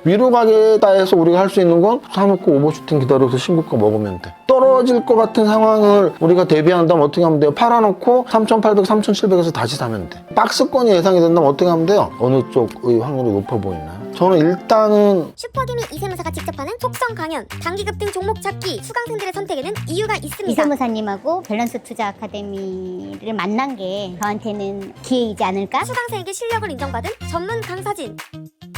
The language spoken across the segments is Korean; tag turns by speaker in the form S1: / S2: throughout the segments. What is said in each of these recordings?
S1: 위로 가겠다 해서 우리가 할 수 있는 건 사놓고 오버슈팅 기다려서 신고가 먹으면 돼. 떨어질 것 같은 상황을 우리가 대비한다면 어떻게 하면 돼요? 팔아놓고 3,800, 3,700에서 다시 사면 돼. 박스권이 예상이 된다면 어떻게 하면 돼요? 어느 쪽의 확률이 높아 보이나요? 저는 일단은
S2: 슈퍼기미 이세무사가 직접 하는 속성 강연, 단기급등 종목 찾기, 수강생들의 선택에는 이유가 있습니다.
S3: 이세무사님하고 밸런스 투자 아카데미를 만난 게 저한테는 기회이지 않을까?
S2: 수강생에게 실력을 인정받은 전문 강사진.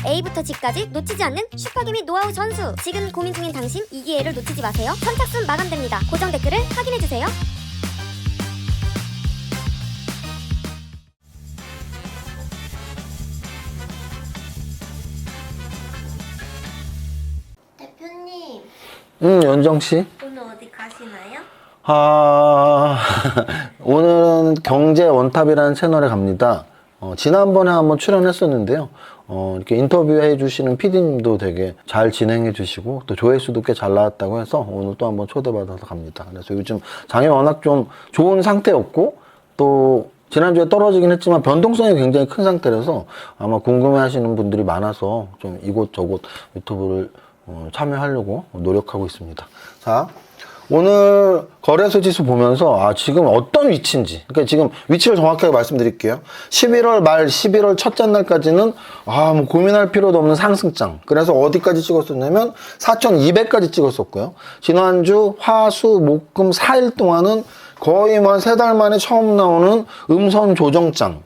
S2: A부터 G까지 놓치지 않는 슈퍼기미 노하우 전수. 지금 고민 중인 당신 이 기회를 놓치지 마세요. 선착순 마감됩니다. 고정 댓글을 확인해주세요. 대표님,
S1: 연정씨?
S2: 오늘 어디 가시나요?
S1: 오늘은 경제 원탑이라는 채널에 갑니다. 지난번에 한번 출연했었는데요. 이렇게 인터뷰해 주시는 PD님도 되게 잘 진행해 주시고 또 조회수도 꽤 잘 나왔다고 해서 오늘 또 한번 초대받아서 갑니다. 그래서 요즘 장이 워낙 좀 좋은 상태였고 또 지난주에 떨어지긴 했지만 변동성이 굉장히 큰 상태라서 아마 궁금해 하시는 분들이 많아서 좀 이곳저곳 유튜브를 참여하려고 노력하고 있습니다. 자, 오늘 거래소 지수 보면서 지금 어떤 위치인지, 그러니까 지금 위치를 정확하게 말씀드릴게요. 11월 말 11월 첫째 날까지는 뭐 고민할 필요도 없는 상승장. 그래서 어디까지 찍었었냐면 4,200까지 찍었었고요. 지난주 화, 수, 목, 금 4일 동안은 거의 한 3달 만에 처음 나오는 음선 조정장.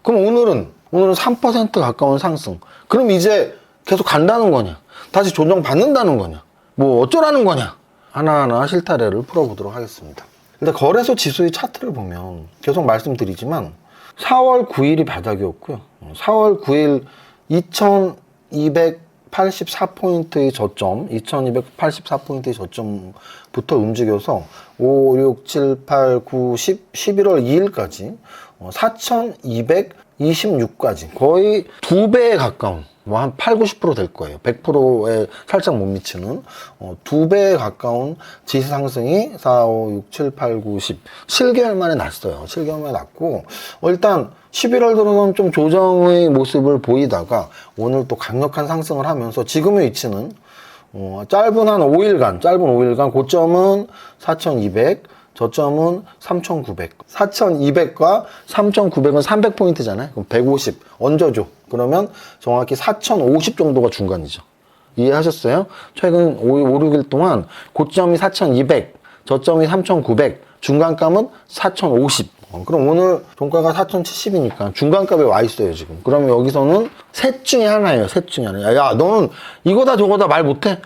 S1: 그럼 오늘은 3% 가까운 상승. 그럼 이제 계속 간다는 거냐? 다시 조정 받는다는 거냐? 뭐 어쩌라는 거냐? 하나하나 실타래를 풀어보도록 하겠습니다. 근데 거래소 지수의 차트를 보면 계속 말씀드리지만 4월 9일이 바닥이었고요. 4월 9일 2284포인트의 저점, 2284포인트의 저점부터 움직여서 5, 6, 7, 8, 9, 10, 11월 2일까지 4226까지 거의 2배에 가까운 한 8, 90% 될 거예요. 100%에 살짝 못 미치는 2배에 가까운 지수 상승이 4, 5, 6, 7, 8, 9, 10 7개월 만에 났어요. 7개월 만에 났고 일단 11월 들어서는 좀 조정의 모습을 보이다가 오늘 또 강력한 상승을 하면서 지금의 위치는 짧은 5일간 고점은 4200, 저점은 3900. 4200과 3900은 300포인트잖아요. 그럼 150 얹어줘. 그러면 정확히 4050 정도가 중간이죠. 이해하셨어요? 최근 5, 6일 동안 고점이 4200, 저점이 3900, 중간값은 4050. 그럼 오늘 종가가 4070이니까 중간값에 와 있어요, 지금. 그러면 여기서는 셋 중에 하나예요, 셋 중에 하나. 야, 너는 이거다 저거다 말 못해?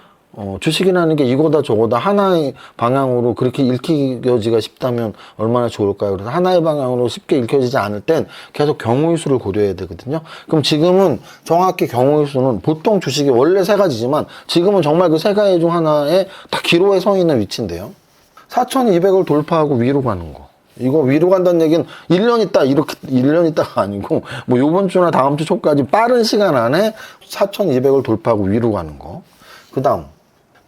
S1: 주식이라는 게 이거다 저거다 하나의 방향으로 그렇게 읽히기가 싶다면 얼마나 좋을까요? 그래서 하나의 방향으로 쉽게 읽혀지지 않을 땐 계속 경우의 수를 고려해야 되거든요. 그럼 지금은 정확히 경우의 수는 보통 주식이 원래 세 가지지만 지금은 정말 그 세 가지 중 하나에 딱 기로에 서 있는 위치인데요. 4200을 돌파하고 위로 가는 거. 이거 위로 간다는 얘기는 1년 있다, 이렇게 1년 있다가 아니고, 뭐 요번 주나 다음 주 초까지 빠른 시간 안에 4200을 돌파하고 위로 가는 거. 그 다음,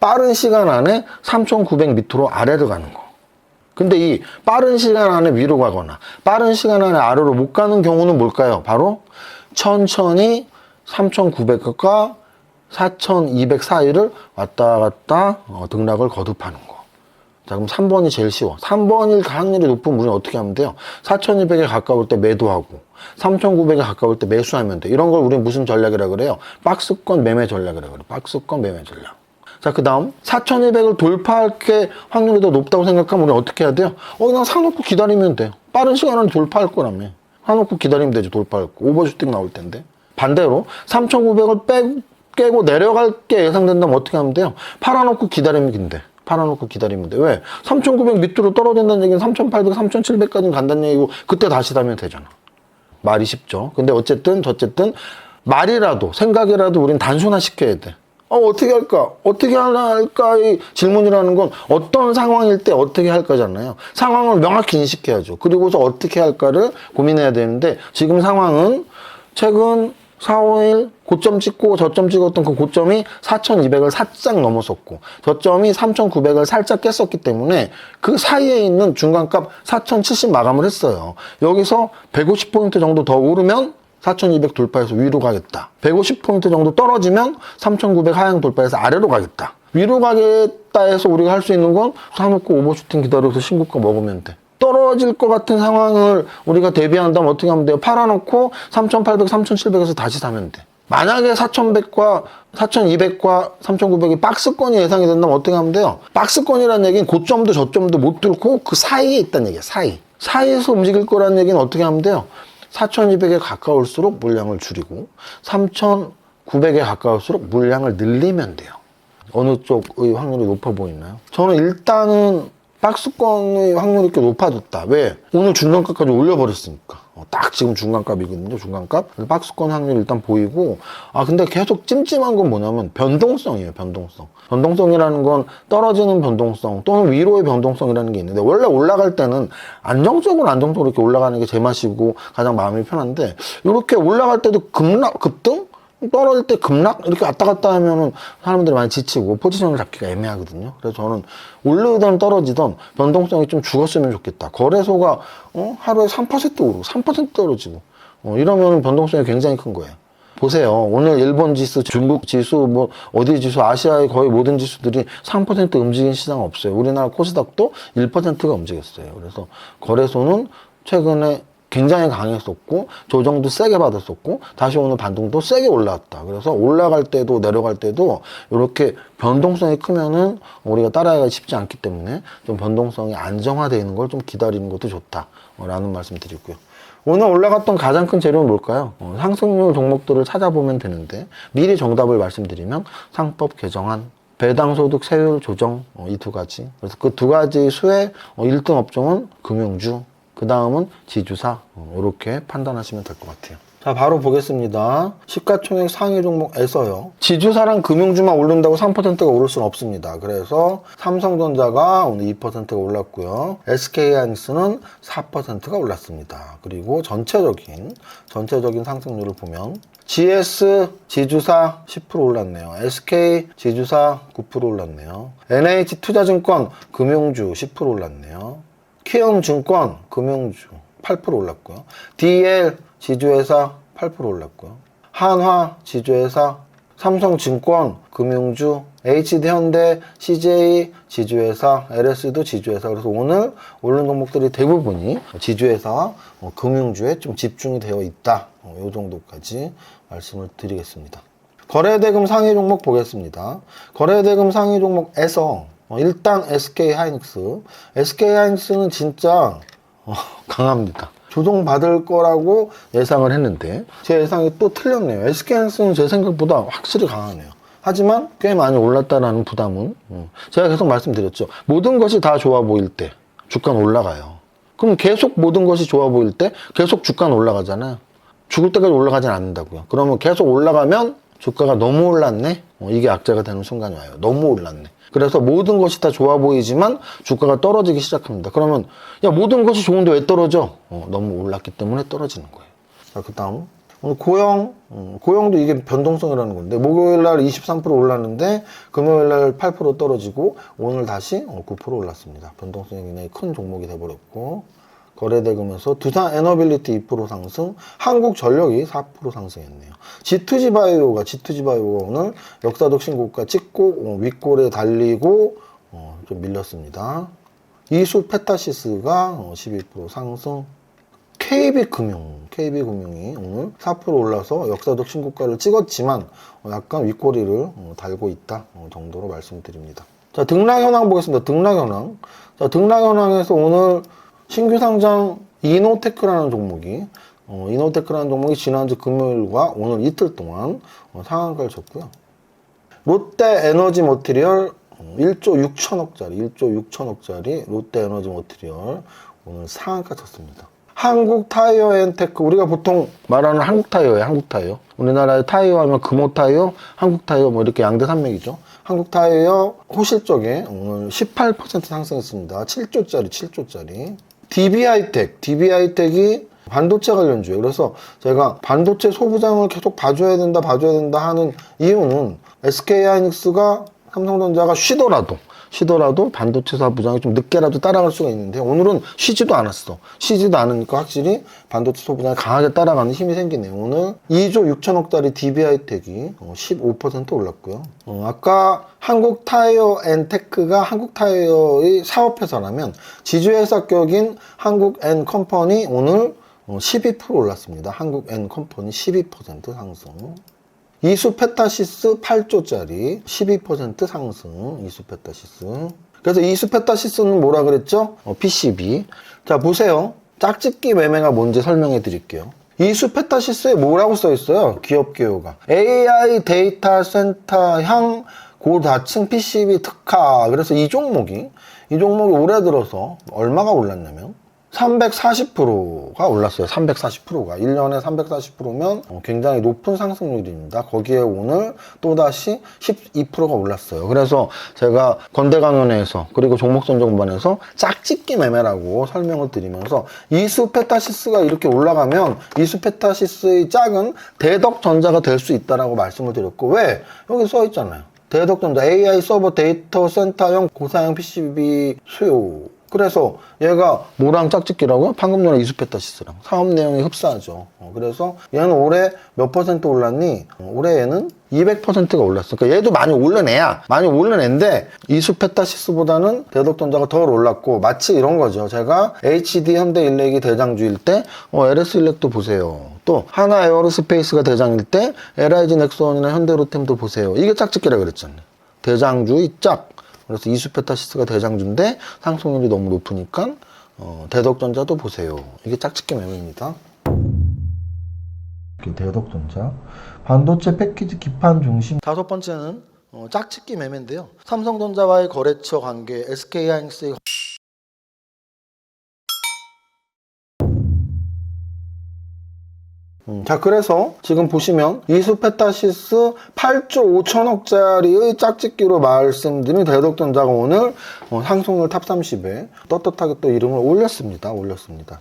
S1: 빠른 시간 안에 3900 밑으로 아래로 가는 거. 근데 이 빠른 시간 안에 위로 가거나 빠른 시간 안에 아래로 못 가는 경우는 뭘까요? 바로 천천히 3900과 4200 사이를 왔다 갔다 등락을 거듭하는 거. 자, 그럼 3번이 제일 쉬워. 3번일 확률이 높은 우리는 어떻게 하면 돼요? 4200에 가까울 때 매도하고 3900에 가까울 때 매수하면 돼. 이런 걸 우리는 무슨 전략이라 그래요? 박스권 매매 전략이라 그래요. 박스권 매매 전략. 자, 그 다음 4200을 돌파할 게 확률이 더 높다고 생각하면 우리는 어떻게 해야 돼요? 그냥 사놓고 기다리면 돼요. 빠른 시간 안에 돌파할 거라며. 사놓고 기다리면 되지, 돌파할 거. 오버슈팅 나올 텐데. 반대로 3900을 깨고 내려갈 게 예상된다면 어떻게 하면 돼요? 팔아놓고 기다리면 돼. 팔아놓고 기다리면 돼. 왜? 3900 밑으로 떨어진다는 얘기는 3800, 3700까지 간다는 얘기고 그때 다시 사면 되잖아. 말이 쉽죠. 근데 어쨌든 말이라도 생각이라도 우린 단순화시켜야 돼. 어떻게 할까? 어떻게 할까의 질문이라는 건 어떤 상황일 때 어떻게 할 거잖아요. 상황을 명확히 인식해야죠. 그리고서 어떻게 할까를 고민해야 되는데 지금 상황은 최근 4, 5일 고점 찍고 저점 찍었던 그 고점이 4200을 살짝 넘어섰고 저점이 3900을 살짝 깼었기 때문에 그 사이에 있는 중간값 4070 마감을 했어요. 여기서 150포인트 정도 더 오르면 4200 돌파해서 위로 가겠다. 150포인트 정도 떨어지면 3900 하향 돌파해서 아래로 가겠다. 위로 가겠다 해서 우리가 할 수 있는 건 사놓고 오버슈팅 기다려서 신고가 먹으면 돼. 떨어질 것 같은 상황을 우리가 대비한다면 어떻게 하면 돼요? 팔아놓고 3800, 3700에서 다시 사면 돼. 만약에 4100과 4200과 3900이 박스권이 예상이 된다면 어떻게 하면 돼요? 박스권이라는 얘기는 고점도 저점도 못 뚫고 그 사이에 있다는 얘기야, 사이에서 움직일 거라는 얘기는 어떻게 하면 돼요? 4200에 가까울수록 물량을 줄이고 3900에 가까울수록 물량을 늘리면 돼요. 어느 쪽의 확률이 높아 보이나요? 저는 일단은 박스권의 확률이 꽤 높아졌다. 왜? 오늘 중간값까지 올려버렸으니까. 딱 지금 중간값이거든요, 중간값. 박스권 확률이 일단 보이고, 근데 계속 찜찜한 건 뭐냐면 변동성이에요, 변동성. 변동성이라는 건 떨어지는 변동성 또는 위로의 변동성이라는 게 있는데, 원래 올라갈 때는 안정적으로 이렇게 올라가는 게 제맛이고 가장 마음이 편한데, 이렇게 올라갈 때도 급등? 떨어질 때 급락? 이렇게 왔다 갔다 하면은 사람들이 많이 지치고 포지션을 잡기가 애매하거든요. 그래서 저는 오르든 떨어지든 변동성이 좀 죽었으면 좋겠다. 거래소가 하루에 3% 오르고 3% 떨어지고 이러면 변동성이 굉장히 큰 거예요. 보세요. 오늘 일본 지수, 중국 지수, 뭐 어디 지수, 아시아의 거의 모든 지수들이 3% 움직인 시장 없어요. 우리나라 코스닥도 1%가 움직였어요. 그래서 거래소는 최근에 굉장히 강했었고 조정도 세게 받았었고 다시 오늘 반등도 세게 올라왔다. 그래서 올라갈 때도 내려갈 때도 이렇게 변동성이 크면은 우리가 따라가기 쉽지 않기 때문에 좀 변동성이 안정화되어 있는 걸 좀 기다리는 것도 좋다라는 말씀 드리고요. 오늘 올라갔던 가장 큰 재료는 뭘까요? 상승률 종목들을 찾아보면 되는데 미리 정답을 말씀드리면 상법 개정안, 배당소득 세율 조정 이 두 가지. 그래서 그 두 가지 수의 1등 업종은 금융주, 그 다음은 지주사, 이렇게 판단하시면 될 것 같아요. 자, 바로 보겠습니다. 시가총액 상위 종목에서요. 지주사랑 금융주만 오른다고 3%가 오를 수는 없습니다. 그래서 삼성전자가 오늘 2%가 올랐고요. SK하이닉스는 4%가 올랐습니다. 그리고 전체적인 상승률을 보면 GS 지주사 10% 올랐네요. SK 지주사 9% 올랐네요. NH투자증권 금융주 10% 올랐네요. 키움증권 금융주 8% 올랐고요. DL 지주회사 8% 올랐고요. 한화 지주회사, 삼성증권 금융주, HD현대, CJ 지주회사, LS도 지주회사. 그래서 오늘 오른 종목들이 대부분이 지주회사, 금융주에 좀 집중이 되어 있다. 이 정도까지 말씀을 드리겠습니다. 거래대금 상위 종목 보겠습니다. 거래대금 상위 종목에서 일단 SK하이닉스는 진짜 강합니다. 조정받을 거라고 예상을 했는데 제 예상이 또 틀렸네요. SK하이닉스는 제 생각보다 확실히 강하네요. 하지만 꽤 많이 올랐다라는 부담은 제가 계속 말씀드렸죠. 모든 것이 다 좋아 보일 때 주가는 올라가요. 그럼 계속 모든 것이 좋아 보일 때 계속 주가는 올라가잖아요. 죽을 때까지 올라가진 않는다고요. 그러면 계속 올라가면 주가가 너무 올랐네? 이게 악재가 되는 순간이 와요. 너무 올랐네. 그래서 모든 것이 다 좋아 보이지만 주가가 떨어지기 시작합니다. 그러면 야, 모든 것이 좋은데 왜 떨어져? 너무 올랐기 때문에 떨어지는 거예요. 자, 그 다음 오늘 고영도 이게 변동성이라는 건데 목요일날 23% 올랐는데 금요일날 8% 떨어지고 오늘 다시 9% 올랐습니다. 변동성이 굉장히 큰 종목이 돼버렸고 거래대금에서 두산에너빌리티 2% 상승, 한국전력이 4% 상승했네요. G2G바이오가 오늘 역사적 신고가 찍고 윗골에 달리고 좀 밀렸습니다. 이수페타시스가 12% 상승, KB금융이 오늘 4% 올라서 역사적 신고가를 찍었지만 약간 윗꼬리를 달고 있다 정도로 말씀드립니다. 자, 등락현황 보겠습니다. 등락현황에서 오늘 신규 상장 이노테크라는 종목이 지난주 금요일과 오늘 이틀 동안 상한가를 쳤고요. 롯데에너지 머티리얼 1조 6천억짜리 롯데에너지 머티리얼 오늘 상한가 쳤습니다. 한국타이어앤테크, 우리가 보통 말하는 한국타이어예요. 한국타이어. 우리나라의 타이어 하면 금호타이어, 한국타이어 뭐 이렇게 양대 산맥이죠. 한국타이어 호실적에 오늘 18% 상승했습니다. 7조짜리. DB하이텍이 반도체 관련주예요. 그래서 제가 반도체 소부장을 계속 봐줘야 된다 하는 이유는 SK하이닉스가 삼성전자가 쉬더라도 쉬더라도 반도체사 부장이 좀 늦게라도 따라갈 수가 있는데 오늘은 쉬지도 않았어. 쉬지도 않으니까 확실히 반도체 소부장이 강하게 따라가는 힘이 생기네요. 오늘 2조 6천억짜리 DB하이텍이 15% 올랐고요. 아까 한국타이어앤테크가 한국타이어의 사업회사라면 지주회사격인 한국앤컴퍼니 오늘 12% 올랐습니다. 한국앤컴퍼니 12% 상승. 이수페타시스 8조짜리 12% 상승. 이수페타시스. 그래서 이수페타시스는 뭐라 그랬죠? PCB. 자, 보세요. 짝짓기 매매가 뭔지 설명해 드릴게요. 이수페타시스에 뭐라고 써 있어요? 기업 개요가. AI 데이터 센터형 고다층 PCB 특화. 그래서 이 종목이 올해 들어서 얼마가 올랐냐면 340%가 올랐어요. 340%가. 1년에 340%면 굉장히 높은 상승률입니다. 거기에 오늘 또다시 12%가 올랐어요. 그래서 제가 건대강연회에서 그리고 종목선정반에서 짝짓기 매매라고 설명을 드리면서 이수페타시스가 이렇게 올라가면 이수페타시스의 짝은 대덕전자가 될 수 있다라고 말씀을 드렸고, 왜? 여기 써 있잖아요. 대덕전자 AI 서버 데이터 센터형 고사양 PCB 수요. 그래서 얘가 뭐랑 짝짓기라고요? 방금 전에 이수페타시스랑 사업 내용이 흡사하죠. 그래서 얘는 올해 몇 퍼센트 올랐니? 올해 얘는 200%가 올랐어. 그러니까 얘도 많이 오른 애야. 많이 오른 애인데 이수페타시스보다는 대덕전자가 덜 올랐고, 마치 이런 거죠. 제가 HD 현대일렉이 대장주일 때 LS일렉도 보세요. 또 하나 에어로스페이스가 대장일 때 LIG 넥슨이나 현대로템도 보세요. 이게 짝짓기라 그랬잖아요. 대장주의 짝. 그래서 이수페타시스가 대장주인데 상승률이 너무 높으니까 대덕전자도 보세요. 이게 짝짓기 매매입니다. 대덕전자 반도체 패키지 기판 중심. 다섯 번째는 짝짓기 매매인데요. 삼성전자와의 거래처 관계, SK하이닉스의 자, 그래서 지금 보시면 이수페타시스 8조 5천억짜리의 짝짓기로 말씀드린 대덕전자가 오늘 상승률 탑 30에 떳떳하게 또 이름을 올렸습니다.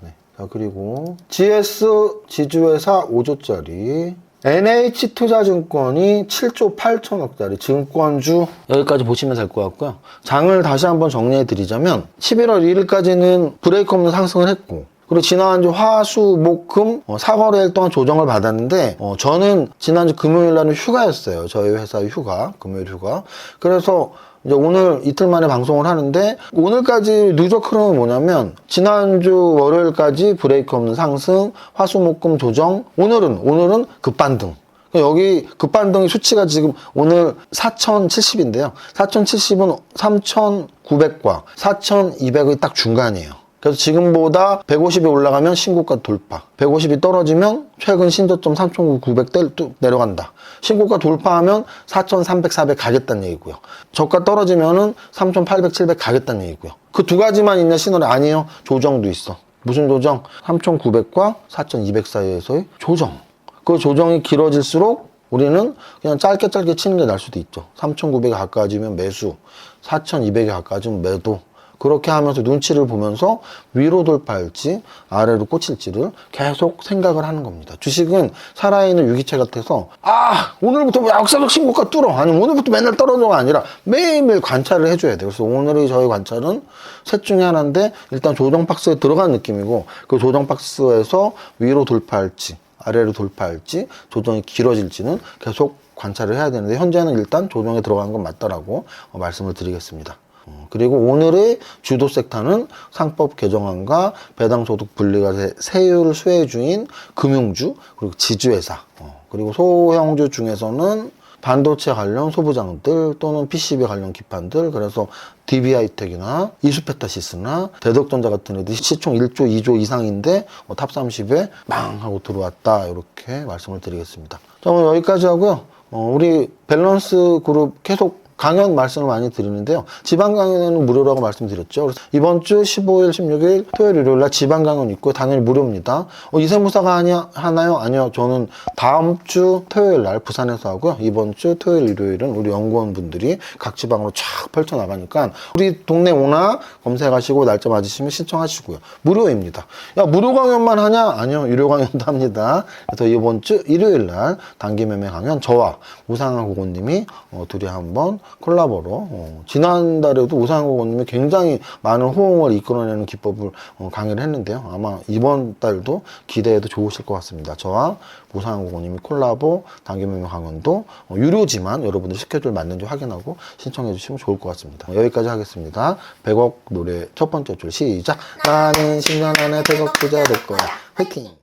S1: 네. 자, 그리고 GS 지주회사 5조짜리 NH투자증권이 7조 8천억짜리 증권주, 여기까지 보시면 될 것 같고요. 장을 다시 한번 정리해 드리자면 11월 1일까지는 브레이크 없는 상승을 했고, 그리고 지난주 화수목금 4거래일 동안 조정을 받았는데 저는 지난주 금요일 날은 휴가였어요. 저희 회사 휴가, 금요일 휴가. 그래서 이제 오늘 이틀 만에 방송을 하는데, 오늘까지 누적 흐름은 뭐냐면 지난주 월요일까지 브레이크 없는 상승, 화수목금 조정, 오늘은 급반등. 여기 급반등의 수치가 지금 오늘 4070인데요. 4070은 3900과 4200의 딱 중간이에요. 그래서 지금보다 150이 올라가면 신고가 돌파, 150이 떨어지면 최근 신저점 3,900 내려간다. 신고가 돌파하면 4,300, 400 가겠다는 얘기고요. 저가 떨어지면은 3,800, 700 가겠다는 얘기고요. 그 두 가지만 있냐 시너리 아니에요. 조정도 있어. 무슨 조정? 3,900과 4,200 사이에서의 조정. 그 조정이 길어질수록 우리는 그냥 짧게 치는 게 나을 수도 있죠. 3,900에 가까워지면 매수, 4,200에 가까워지면 매도. 그렇게 하면서 눈치를 보면서 위로 돌파할지 아래로 꽂힐지를 계속 생각을 하는 겁니다. 주식은 살아있는 유기체 같아서 오늘부터 역사적 신고가 뚫어, 아니면 오늘부터 맨날 떨어져가 아니라 매일매일 관찰을 해줘야 돼요. 그래서 오늘의 저희 관찰은 셋 중에 하나인데, 일단 조정 박스에 들어간 느낌이고, 그 조정 박스에서 위로 돌파할지 아래로 돌파할지 조정이 길어질지는 계속 관찰을 해야 되는데, 현재는 일단 조정에 들어간 건 맞다라고 말씀을 드리겠습니다. 그리고 오늘의 주도 섹터는 상법 개정안과 배당소득 분리가 세율 수혜주인 금융주, 그리고 지주회사, 그리고 소형주 중에서는 반도체 관련 소부장들 또는 PCB 관련 기판들, 그래서 DB하이텍이나 이수페타시스나 대덕전자 같은 애들이 시총 1조, 2조 이상인데 탑 30에 망 하고 들어왔다, 이렇게 말씀을 드리겠습니다. 자, 오늘 여기까지 하고요. 우리 밸런스 그룹 계속 강연 말씀을 많이 드리는데요. 지방 강연에는 무료라고 말씀드렸죠. 그래서 이번 주 15일, 16일, 토요일, 일요일 날 지방 강연 있고 당연히 무료입니다. 이세무사가 하나요? 아니요. 저는 다음 주 토요일 날 부산에서 하고요. 이번 주 토요일, 일요일은 우리 연구원분들이 각 지방으로 쫙 펼쳐나가니까 우리 동네 오나 검색하시고 날짜 맞으시면 신청하시고요. 무료입니다. 야, 무료 강연만 하냐? 아니요. 유료 강연도 합니다. 그래서 이번 주 일요일 날 단기 매매 강연 저와 우상한 고객님이 둘이 한번 콜라보로 지난달에도 우상호 고님이 굉장히 많은 호응을 이끌어내는 기법을 강의를 했는데요. 아마 이번 달도 기대해도 좋으실 것 같습니다. 저와 우상호 고님이 콜라보 단계명령 강연도 유료지만 여러분들 스케줄 맞는지 확인하고 신청해 주시면 좋을 것 같습니다. 여기까지 하겠습니다. 100억 노래 첫 번째 줄 시작. 나는 10년 안에 100억 부자 될 거야. 화이팅!